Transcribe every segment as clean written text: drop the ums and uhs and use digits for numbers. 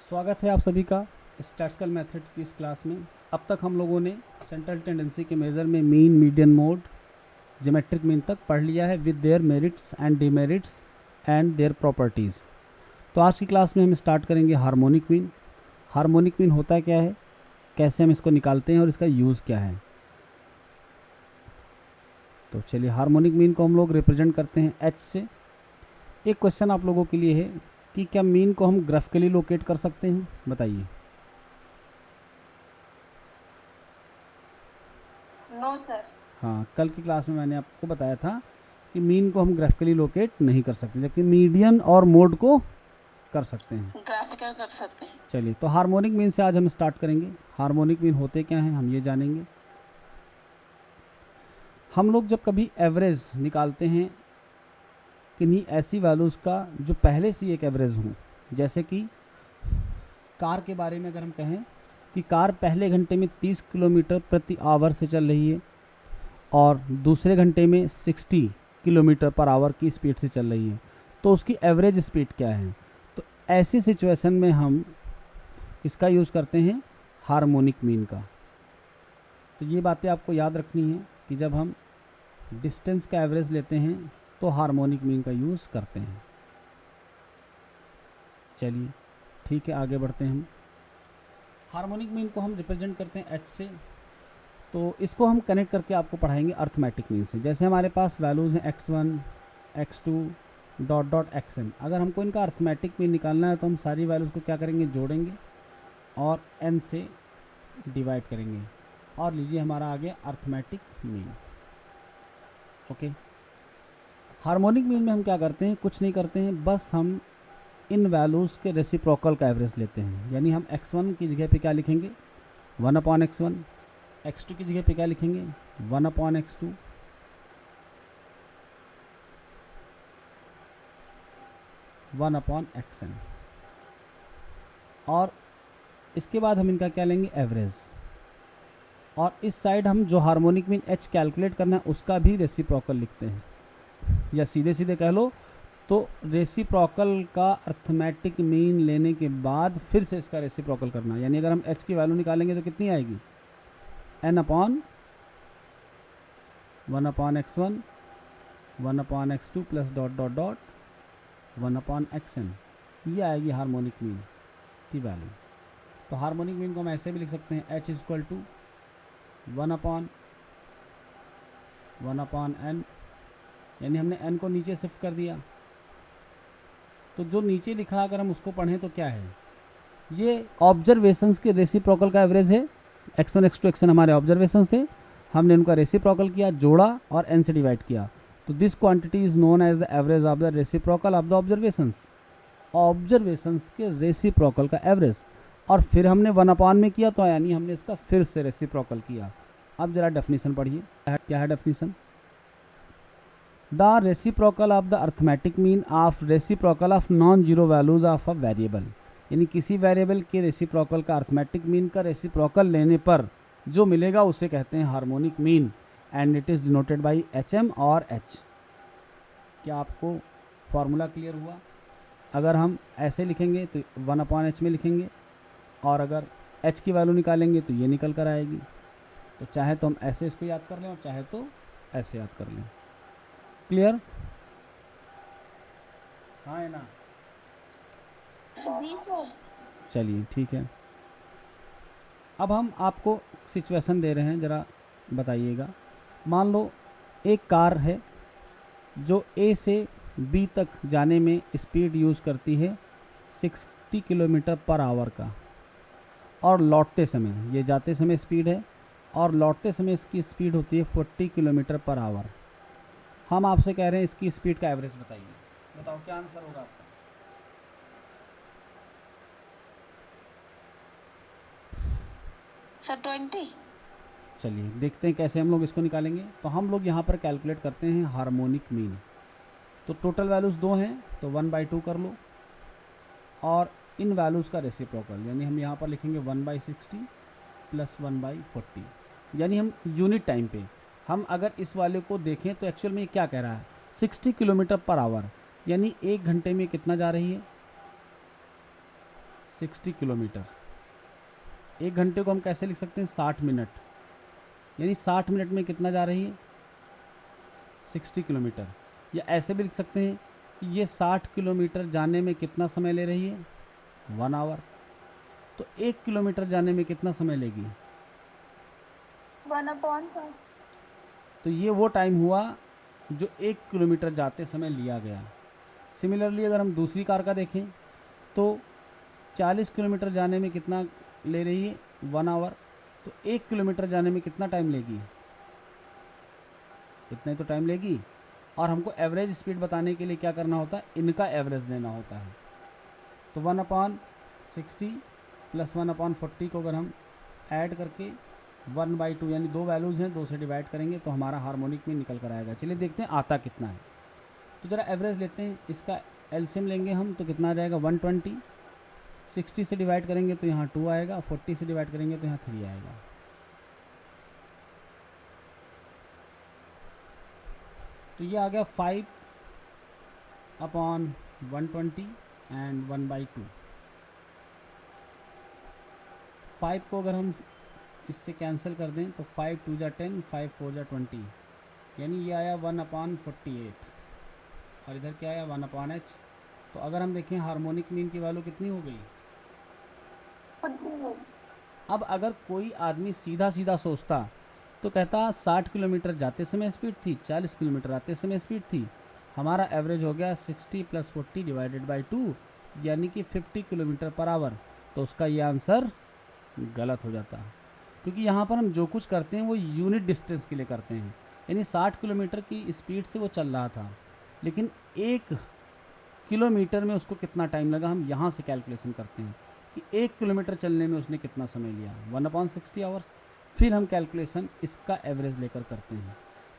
स्वागत है आप सभी का स्टैटिस्टिकल मेथड्स की इस क्लास में। अब तक हम लोगों ने सेंट्रल टेंडेंसी के मेज़र में mean, median, mode, geometric mean तक पढ़ लिया है with their merits and demerits and their properties. तो आज की क्लास में हम स्टार्ट करेंगे हार्मोनिक मीन। हार्मोनिक मीन होता क्या है, कैसे हम इसको निकालते हैं और इसका यूज़ क्या है। तो चलिए, हार्मोनिक मीन को हम लोग रिप्रेजेंट करते हैं एच से। एक क्वेश्चन आप लोगों के लिए है कि क्या मीन को हम ग्राफिकली लोकेट कर सकते हैं, बताइए। No sir. हाँ, कल की क्लास में मैंने आपको बताया था कि मीन को हम ग्राफिकली लोकेट नहीं कर सकते, जबकि मीडियन और मोड को कर सकते हैं। ग्राफिकल कर सकते हैं। चलिए, तो हार्मोनिक मीन से आज हम स्टार्ट करेंगे। हार्मोनिक मीन होते क्या हैं हम ये जानेंगे। हम लोग जब कभी एवरेज निकालते हैं किन्हीं ऐसी वैल्यूज़ का जो पहले से एक एवरेज हों, जैसे कि कार के बारे में अगर हम कहें कि कार पहले घंटे में 30 किलोमीटर प्रति आवर से चल रही है और दूसरे घंटे में 60 किलोमीटर पर आवर की स्पीड से चल रही है, तो उसकी एवरेज स्पीड क्या है। तो ऐसी सिचुएशन में हम किसका यूज़ करते हैं, हार्मोनिक मीन का। तो ये बातें आपको याद रखनी है कि जब हम डिस्टेंस का एवरेज लेते हैं तो हार्मोनिक मीन का यूज़ करते हैं। चलिए ठीक है, आगे बढ़ते हैं। हम हार्मोनिक मीन को हम रिप्रेजेंट करते हैं एच से। तो इसको हम कनेक्ट करके आपको पढ़ाएंगे अर्थमेटिक मीन से। जैसे हमारे पास वैल्यूज़ हैं x1, x2 dot dot xn। अगर हमको इनका अर्थमेटिक मीन निकालना है तो हम सारी वैल्यूज़ को क्या करेंगे, जोड़ेंगे और n से डिवाइड करेंगे और लीजिए हमारा आ गया arithmetic mean. Okay, harmonic mean में हम क्या करते हैं, कुछ नहीं करते हैं, बस हम इन वैल्यूज़ के रेसिप्रोकल का एवरेज लेते हैं। यानी हम x1 की जगह पे क्या लिखेंगे, 1/x1, x2 की जगह पे क्या लिखेंगे, 1/x2, xn, और इसके बाद हम इनका क्या लेंगे, एवरेज। और इस साइड हम जो हार्मोनिक मीन h कैलकुलेट करना है उसका भी रेसिप्रोकल लिखते हैं, या सीधे सीधे कह लो तो रेसिप्रोकल का अर्थमेटिक मीन लेने के बाद फिर से इसका रेसिप्रोकल करना। यानी अगर हम h की वैल्यू निकालेंगे तो कितनी आएगी, n/1/x1 1/x2 plus dot dot dot 1/xn, ये आएगी हार्मोनिक मीन की वैल्यू। तो हार्मोनिक मीन को हम ऐसे भी लिख सकते हैं, h इक्वल टू 1/n, यानी हमने n को नीचे शिफ्ट कर दिया। तो जो नीचे लिखा अगर हम उसको पढ़ें तो क्या है, ये ऑब्जर्वेशंस के रेसिप्रोकल का एवरेज है। x1, x2, xn हमारे ऑब्जर्वेशंस थे, हमने उनका रेसिप्रोकल किया, जोड़ा और n से डिवाइड किया। तो this quantity is known as the average of the reciprocal of the observations. Observations के रेसिप्रोकल का एवरेज, और फिर हमने 1/n में किया, तो यानी हमने इसका फिर से रेसिप्रोकल किया। अब जरा डेफिनेशन पढ़िए, क्या है definition. The reciprocal of the arithmetic mean of reciprocal of non zero values of a variable. यानी किसी वेरिएबल के रेसिप्रोकल का अर्थमेटिक मीन का रेसिप्रोकल लेने पर जो मिलेगा उसे कहते हैं harmonic mean, and it is denoted by HM और H। क्या आपको फॉर्मूला क्लियर हुआ। अगर हम ऐसे लिखेंगे तो 1/h में लिखेंगे, और अगर h की वैल्यू निकालेंगे तो ये निकल कर आएगी। तो चाहे तो हम ऐसे इसको याद कर लें और चाहे तो ऐसे याद कर लें। क्लियर, हाँ है ना। जी सर। चलिए ठीक है, अब हम आपको सिचुएशन दे रहे हैं, ज़रा बताइएगा। मान लो एक कार है जो A से B तक जाने में स्पीड यूज़ करती है 60 किलोमीटर पर आवर का, और लौटते समय, ये जाते समय स्पीड है और लौटते समय इसकी स्पीड होती है 40 किलोमीटर पर आवर। हम आपसे कह रहे हैं इसकी स्पीड का एवरेज बताइए। बताओ क्या आंसर होगा आपका। सर 20। चलिए देखते हैं कैसे हम लोग इसको निकालेंगे। तो हम लोग यहाँ पर कैलकुलेट करते हैं हार्मोनिक मीन। तो टोटल वैल्यूज़ 2 हैं तो 1/2 कर लो, और इन वैल्यूज़ का रेसिप्रोकल, यानी हम यहाँ पर लिखेंगे 1/60 प्लस 1/40। यानी हम यूनिट टाइम पे, हम अगर इस वाले को देखें तो एक्चुअल में ये क्या कह रहा है, 60 किलोमीटर पर आवर, यानी 1 घंटे में कितना जा रही है, 60 किलोमीटर। 1 घंटे को हम कैसे लिख सकते हैं, 60 मिनट, यानी 60 मिनट में कितना जा रही है, 60 किलोमीटर। या ऐसे भी लिख सकते हैं कि ये 60 किलोमीटर जाने में कितना समय ले रही है, 1 आवर। तो 1 किलोमीटर जाने में कितना समय लेगी, 1/5। तो ये वो टाइम हुआ जो 1 किलोमीटर जाते समय लिया गया। सिमिलरली अगर हम दूसरी कार का देखें तो 40 किलोमीटर जाने में कितना ले रही है, 1 आवर। तो 1 किलोमीटर जाने में कितना टाइम लेगी, इतना ही तो टाइम लेगी। और हमको एवरेज स्पीड बताने के लिए क्या करना होता है, इनका एवरेज लेना होता है। तो 1/60 प्लस 1/40 को अगर हम ऐड करके 1/2 यानी 2 वैल्यूज़ हैं, 2 से डिवाइड करेंगे तो हमारा हार्मोनिक मीन निकल कर आएगा। चलिए देखते हैं आता कितना है। तो ज़रा एवरेज लेते हैं, इसका एलसीएम लेंगे हम तो कितना आ जाएगा 120। 60 से डिवाइड करेंगे तो यहाँ 2 आएगा, 40 से डिवाइड करेंगे तो यहाँ 3 आएगा। तो ये आ गया 5/120 एंड 1/2। 5 को अगर हम इससे कैंसिल कर दें तो 5 2 जा 10, 5 4 जा 20, यानी ये आया 1/48। और इधर क्या आया 1/h। तो अगर हम देखें हार्मोनिक मीन की वैल्यू कितनी हो गई। अब अगर कोई आदमी सीधा सीधा सोचता तो कहता 60 किलोमीटर जाते समय स्पीड थी, 40 किलोमीटर आते समय स्पीड थी, हमारा एवरेज हो गया 60 + 40 डिवाइडेड बाई 2 यानी कि 50 किलोमीटर पर आवर। तो उसका ये आंसर गलत हो जाता, क्योंकि यहाँ पर हम जो कुछ करते हैं वो यूनिट डिस्टेंस के लिए करते हैं, यानी 60 किलोमीटर की स्पीड से वो चल रहा था, लेकिन 1 किलोमीटर में उसको कितना टाइम लगा हम यहाँ से कैलकुलेशन करते हैं कि 1 किलोमीटर चलने में उसने कितना समय लिया, 1/60 आवर्स। फिर हम कैलकुलेशन इसका एवरेज लेकर करते हैं।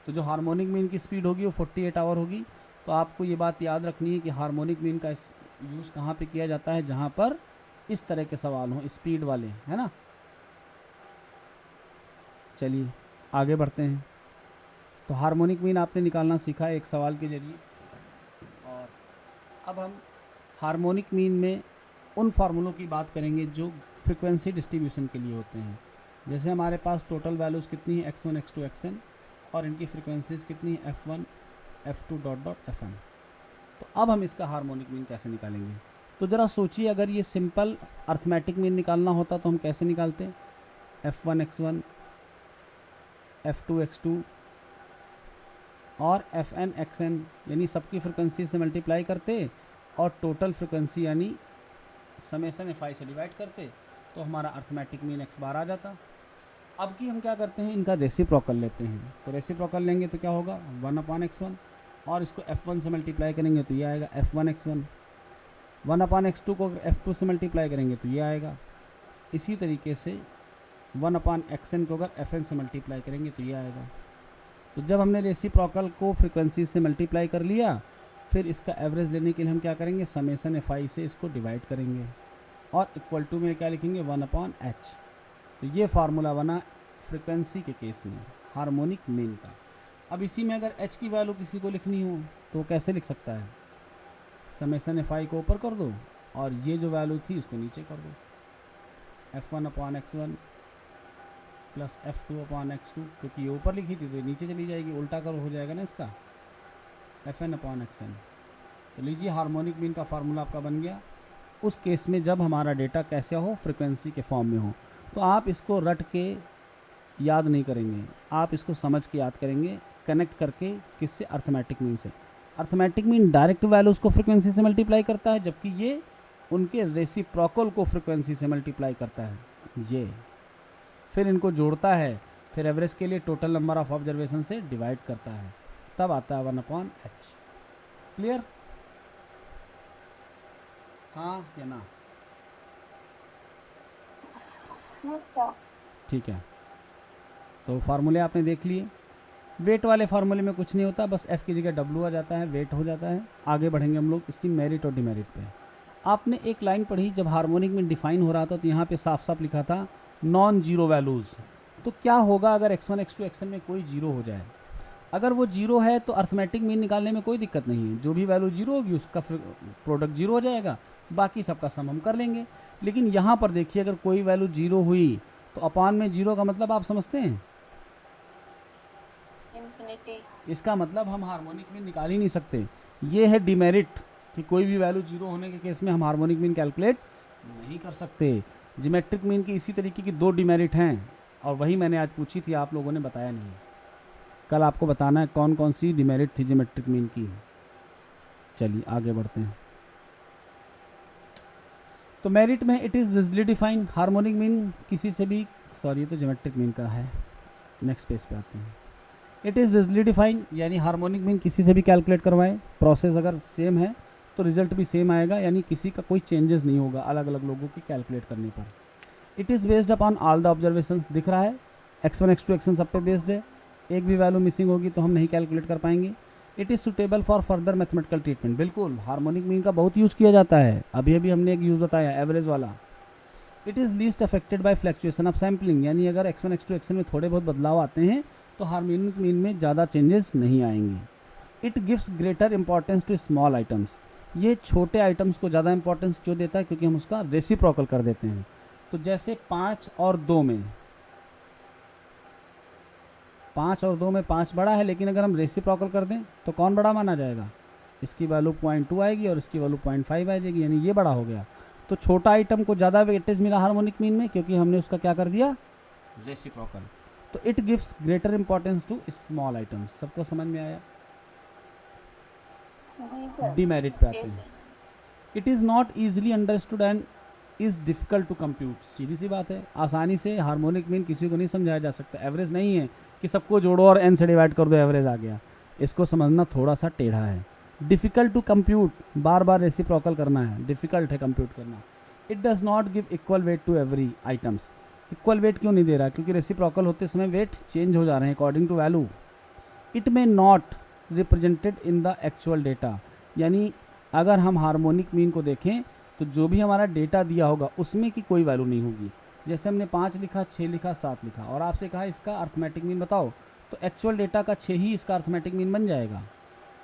तो जो हार्मोनिक मीन की स्पीड होगी वो 48 आवर होगी। तो आपको ये बात याद रखनी है कि हार्मोनिक मीन का यूज़ कहाँ पे किया जाता है, जहाँ पर इस तरह के सवाल हों स्पीड वाले, है ना। चलिए आगे बढ़ते हैं। तो हार्मोनिक मीन आपने निकालना सीखा है एक सवाल के जरिए, और अब हम हार्मोनिक मीन में उन फार्मूलों की बात करेंगे जो फ्रिक्वेंसी डिस्ट्रीब्यूशन के लिए होते हैं। जैसे हमारे पास टोटल वैल्यूज़ कितनी है, x1 x2 xn, और इनकी फ्रिक्वेंसीज कितनी है, f1 f2 ... fn। तो अब हम इसका हार्मोनिक मीन कैसे निकालेंगे। तो ज़रा सोचिए, अगर ये सिंपल अर्थमेटिक मीन निकालना होता तो हम कैसे निकालते, f1 x1 f2 x2 और fn xn, यानी सबकी फ्रिक्वेंसी से मल्टीप्लाई करते और टोटल फ्रिक्वेंसी यानी समेसन fi से डिवाइड करते, तो हमारा अर्थमेटिक मीन x बार आ जाता। अब की हम क्या करते हैं, इनका रेसिप्रोकल लेते हैं। तो रेसिप्रोकल लेंगे तो क्या होगा 1/x1, और इसको f1 से मल्टीप्लाई करेंगे तो ये आएगा f1 x1। 1/x2 को अगर f2 से मल्टीप्लाई करेंगे तो ये आएगा। इसी तरीके से 1/xn को अगर fn से मल्टीप्लाई करेंगे तो ये आएगा। तो जब हमने रेसिप्रोकल को फ्रिक्वेंसी से मल्टीप्लाई कर लिया, फिर इसका एवरेज लेने के लिए हम क्या करेंगे, समेसन fi से इसको डिवाइड करेंगे और इक्वल टू में क्या लिखेंगे 1/h। तो ये फार्मूला बना फ्रिक्वेंसी के केस में हार्मोनिक मीन का। अब इसी में अगर h की वैल्यू किसी को लिखनी हो तो कैसे लिख सकता है, समेसन fi को ऊपर कर दो और ये जो वैल्यू थी उसको नीचे कर दो, f1/x1 प्लस f2/x2, क्योंकि ये ऊपर लिखी थी तो ये नीचे चली जाएगी, उल्टा कर हो जाएगा ना इसका, fn/xn। तो लीजिए हार्मोनिक मीन का फार्मूला आपका बन गया उस केस में जब हमारा डेटा कैसे हो, फ्रिक्वेंसी के फॉर्म में हो। तो आप इसको रट के याद नहीं करेंगे, आप इसको समझ के याद करेंगे, कनेक्ट करके किससे, अर्थमेटिक मीन से। अर्थमेटिक मीन डायरेक्ट वैल्यूज़ को फ्रिक्वेंसी से मल्टीप्लाई करता है, जबकि ये उनके रेसिप्रोकल को फ्रिक्वेंसी से मल्टीप्लाई करता है, ये फिर इनको जोड़ता है, फिर एवरेज के लिए टोटल नंबर ऑफ ऑब्जर्वेशन से डिवाइड करता है, तब आता है 1/h। क्लियर, हाँ या ना, ठीक है। तो फार्मूले आपने देख लिए। वेट वाले फार्मूले में कुछ नहीं होता, बस f की जगह w आ जाता है, वेट हो जाता है। आगे बढ़ेंगे हम लोग इसकी मेरिट और डिमेरिट पे। आपने एक लाइन पढ़ी, जब हार्मोनिक में डिफाइन हो रहा था तो यहाँ पे साफ साफ लिखा था नॉन जीरो वैल्यूज़। तो क्या होगा अगर x1 x2 xn में कोई जीरो हो जाए, अगर वो जीरो है तो अर्थमेटिक मीन निकालने में कोई दिक्कत नहीं है, जो भी वैल्यू जीरो होगी उसका प्रोडक्ट जीरो हो जाएगा, बाकी सबका सम हम कर लेंगे। लेकिन यहाँ पर देखिए अगर कोई वैल्यू 0 हुई तो अपान में 0 का मतलब आप समझते हैं, इंफिनिटी। इसका मतलब हम हार्मोनिक मीन निकाल ही नहीं सकते। ये है डिमेरिट कि कोई भी वैल्यू 0 होने के केस में हम हार्मोनिक मीन कैलकुलेट नहीं कर सकते। जिमेट्रिक मीन की इसी तरीके की 2 डिमेरिट हैं और वही मैंने आज पूछी थी, आप लोगों ने बताया नहीं। कल आपको बताना है कौन कौन सी डिमेरिट थी जिमेट्रिक मीन की। चलिए आगे बढ़ते हैं। तो मेरिट में it is Ridgely defined, harmonic mean किसी से भी, सॉरी ये तो ज्योमेट्रिक मीन का है, नेक्स्ट पेज पे आते हैं। इट इज़ रिजली डिफाइंड यानी हार्मोनिक मीन किसी से भी कैलकुलेट करवाएं, प्रोसेस अगर सेम है तो रिजल्ट भी सेम आएगा, यानी किसी का कोई चेंजेस नहीं होगा अलग अलग लोगों की कैलकुलेट करने पर। It is based upon all the observations, दिख रहा है x1 x2 xn सब पे बेस्ड है, एक भी वैल्यू मिसिंग होगी तो हम नहीं कैलकुलेट कर पाएंगे। It is suitable for further mathematical treatment, बिल्कुल हार्मोनिक मीन का बहुत यूज़ किया जाता है, अभी अभी हमने एक यूज़ बताया एवरेज वाला। It is least affected by fluctuation of sampling, यानी अगर x1 x2 xn में थोड़े बहुत बदलाव आते हैं तो हार्मोनिक मीन में ज़्यादा चेंजेस नहीं आएंगे। It gives greater importance to small items, ये छोटे आइटम्स को ज़्यादा इंपॉर्टेंस क्यों देता है, क्योंकि हम उसका रेसिप्रोकल कर देते हैं। तो जैसे 5 और 2 में 5 बड़ा है, लेकिन अगर हम रेसिप्रोकल कर दें तो कौन बड़ा माना जाएगा, इसकी वैल्यू 0.2 आएगी और इसकी वैल्यू 0.5 आ जाएगी, यानी ये बड़ा हो गया। तो छोटा आइटम को ज़्यादा वेटेज मिला हार्मोनिक मीन में क्योंकि हमने उसका क्या कर दिया, रेसिप्रोकल। तो it gives greater importance to small items. सबको समझ में आया? जी सर। डिमेरिट पे आते हैं। It is not easily understood and is difficult to compute, सीधी सी बात है, आसानी से हार्मोनिक मीन किसी को नहीं समझाया जा सकता। एवरेज नहीं है कि सबको जोड़ो और n से डिवाइड कर दो एवरेज आ गया, इसको समझना थोड़ा सा टेढ़ा है। डिफ़िकल्ट टू कंप्यूट, बार बार रेसिप्रोकल करना है, डिफ़िकल्ट है कंप्यूट करना। It does not give equal weight to every items, equal weight क्यों नहीं दे रहा, क्योंकि रेसिप्रोकल होते समय वेट चेंज हो जा रहे हैं according to value. It may not represented in the actual data, यानी अगर हम हार्मोनिक मीन को देखें तो जो भी हमारा डेटा दिया होगा उसमें की कोई वैल्यू नहीं होगी। जैसे हमने 5 लिखा, 6 लिखा, 7 लिखा और आपसे कहा इसका अर्थमेटिक मीन बताओ, तो एक्चुअल डेटा का 6 ही इसका अर्थमेटिक मीन बन जाएगा।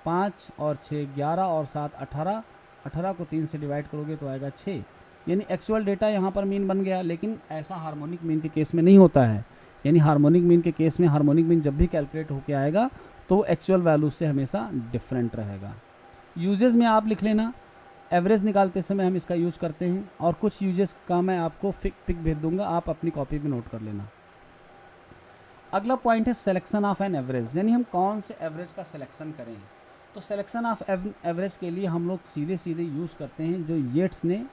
5 और 6 11 और 7 18, 18 को 3 से डिवाइड करोगे तो आएगा 6, यानी एक्चुअल डेटा यहाँ पर मीन बन गया। लेकिन ऐसा हार्मोनिक मीन के केस में नहीं होता है, यानी हार्मोनिक मीन के केस में हार्मोनिक मीन जब भी कैलकुलेट होकर आएगा तो एक्चुअल वैल्यू से हमेशा डिफरेंट रहेगा। यूजेस में आप लिख लेना, एवरेज निकालते समय हम इसका यूज़ करते हैं, और कुछ यूजेस का मैं आपको पिक भेज दूंगा, आप अपनी कॉपी पे नोट कर लेना। अगला पॉइंट है सिलेक्शन ऑफ एन एवरेज, यानी हम कौन से एवरेज का सिलेक्शन करें। तो सिलेक्शन ऑफ एवरेज के लिए हम लोग सीधे सीधे यूज़ करते हैं जो येट्स ने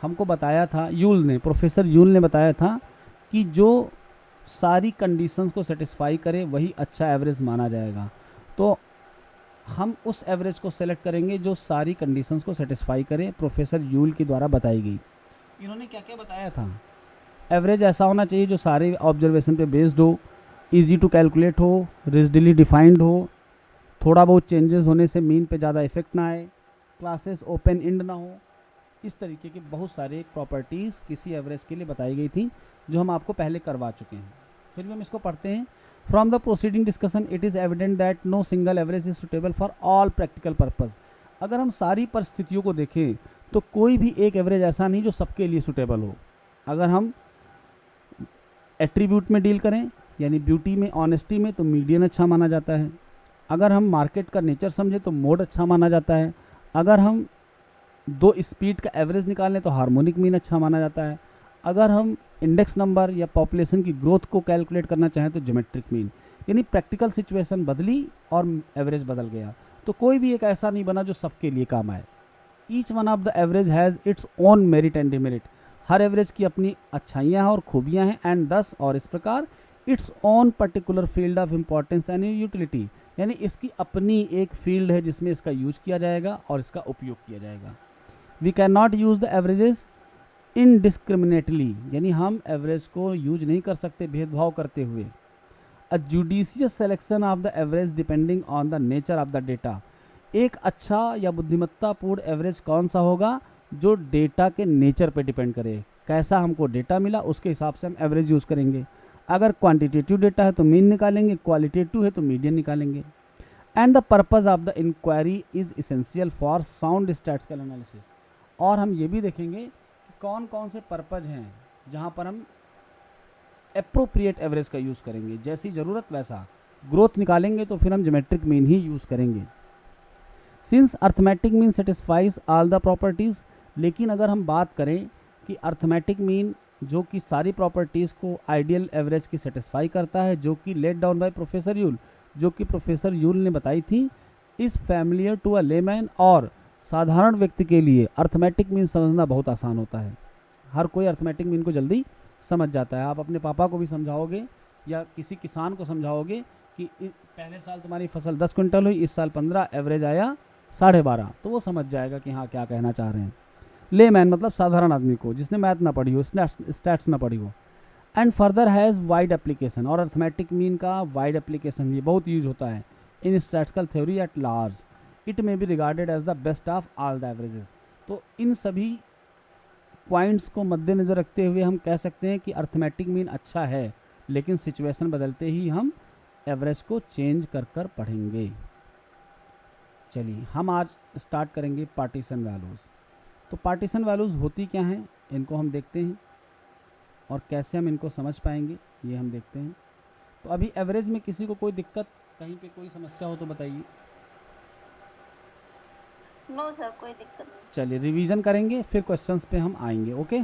हमको बताया था, यूल ने, प्रोफेसर यूल ने बताया था कि जो सारी कंडीशंस को सेटिस्फाई करे वही अच्छा एवरेज माना जाएगा। तो हम उस एवरेज को सेलेक्ट करेंगे जो सारी कंडीशंस को सेटिस्फाई करे, प्रोफेसर यूल के द्वारा बताई गई। इन्होंने क्या क्या बताया था, एवरेज ऐसा होना चाहिए जो सारे ऑब्जर्वेशन पे बेस्ड हो, इजी टू कैलकुलेट हो, रिजडली डिफाइंड हो, थोड़ा बहुत चेंजेस होने से मीन पे ज़्यादा इफेक्ट ना आए, क्लासेस ओपन एंड ना हो, इस तरीके की बहुत सारे प्रॉपर्टीज़ किसी एवरेज के लिए बताई गई थी जो हम आपको पहले करवा चुके हैं। फिर भी हम इसको पढ़ते हैं। From the proceeding discussion it is evident that no single average is suitable for all practical purpose. अगर हम सारी परिस्थितियों को देखें तो कोई भी एक एवरेज ऐसा नहीं जो सबके लिए सुटेबल हो। अगर हम एट्रीब्यूट में डील करें, यानी ब्यूटी में, ऑनेस्टी में, तो मीडियन अच्छा माना जाता है। अगर हम मार्केट का नेचर समझें तो मोड अच्छा माना जाता है। अगर हम 2 स्पीड का एवरेज निकालें तो हार्मोनिक मीन अच्छा माना जाता है। अगर हम इंडेक्स नंबर या पॉपुलेशन की ग्रोथ को कैलकुलेट करना चाहें तो ज्योमेट्रिक मीन, यानी प्रैक्टिकल सिचुएशन बदली और एवरेज बदल गया, तो कोई भी एक ऐसा नहीं बना जो सबके लिए काम आए। Each one of the average has its own merit and demerit, her average की अपनी अच्छाइयाँ हैं और खूबियाँ हैं, एंड दस और इस प्रकार its own particular field of importance and utility, यानी इसकी अपनी एक फील्ड है जिसमें इसका यूज किया जाएगा और इसका उपयोग किया जाएगा। We can not use the averages indiscriminately, यानी हम एवरेज को यूज नहीं कर सकते भेदभाव करते हुए। A judicious selection of the average depending on the nature of the data, एक अच्छा या बुद्धिमत्तापूर्ण एवरेज कौन सा होगा जो डेटा के नेचर पे डिपेंड करे, कैसा हमको डेटा मिला उसके हिसाब से हम एवरेज यूज़ करेंगे। अगर क्वांटिटेटिव डेटा है तो मीन निकालेंगे, क्वालिटेटिव है तो मीडियन निकालेंगे। And the purpose of the inquiry is essential for sound statistical analysis, और हम ये भी देखेंगे कि कौन कौन से पर्पज हैं जहाँ पर हम एप्रोप्रिएट एवरेज का यूज़ करेंगे, जैसी ज़रूरत वैसा। ग्रोथ निकालेंगे तो फिर हम ज्योमेट्रिक मीन ही यूज़ करेंगे। Since arithmetic mean satisfies all the properties, लेकिन अगर हम बात करें कि अर्थमेटिक मीन जो कि सारी प्रॉपर्टीज़ को आइडियल एवरेज की सेटिस्फाई करता है, जो कि let down by professor Yule, जो कि प्रोफेसर यूल ने बताई थी, इस फैमिलियर टू अ लेमैन, और साधारण व्यक्ति के लिए अर्थमेटिक मीन समझना बहुत आसान होता है। हर कोई अर्थमेटिक मीन को जल्दी समझ जाता है। आप अपने पापा को भी समझाओगे या किसी किसान को समझाओगे कि पहले साल तुम्हारी फसल 10 क्विंटल हुई, इस साल 15, एवरेज आया 12.5, तो वो समझ जाएगा कि हाँ क्या कहना चाह रहे हैं। लेमैन मतलब साधारण आदमी को, जिसने मैथ ना पढ़ी हो, स्टैट्स ना पढ़ी हो। And further has wide application, और अर्थमेटिक मीन का वाइड एप्लीकेशन भी बहुत यूज होता है in statistical theory at large. It may be regarded as the best of all the averages. तो इन सभी पॉइंट्स को मद्देनज़र रखते हुए हम कह सकते हैं कि अर्थमेटिक मीन अच्छा है, लेकिन सिचुएशन बदलते ही हम एवरेज को चेंज कर कर पढ़ेंगे। चलिए हम आज स्टार्ट करेंगे पार्टीशन वैल्यूज़। तो पार्टीशन वैल्यूज़ होती क्या हैं, इनको हम देखते हैं, और कैसे हम इनको समझ पाएंगे ये हम देखते हैं। तो अभी एवरेज में किसी को कोई दिक्कत, कहीं पे कोई समस्या हो तो बताइए। नो सर, कोई दिक्कत नहीं। चलिए रिवीजन करेंगे, फिर क्वेश्चंस पे हम आएंगे। ओके।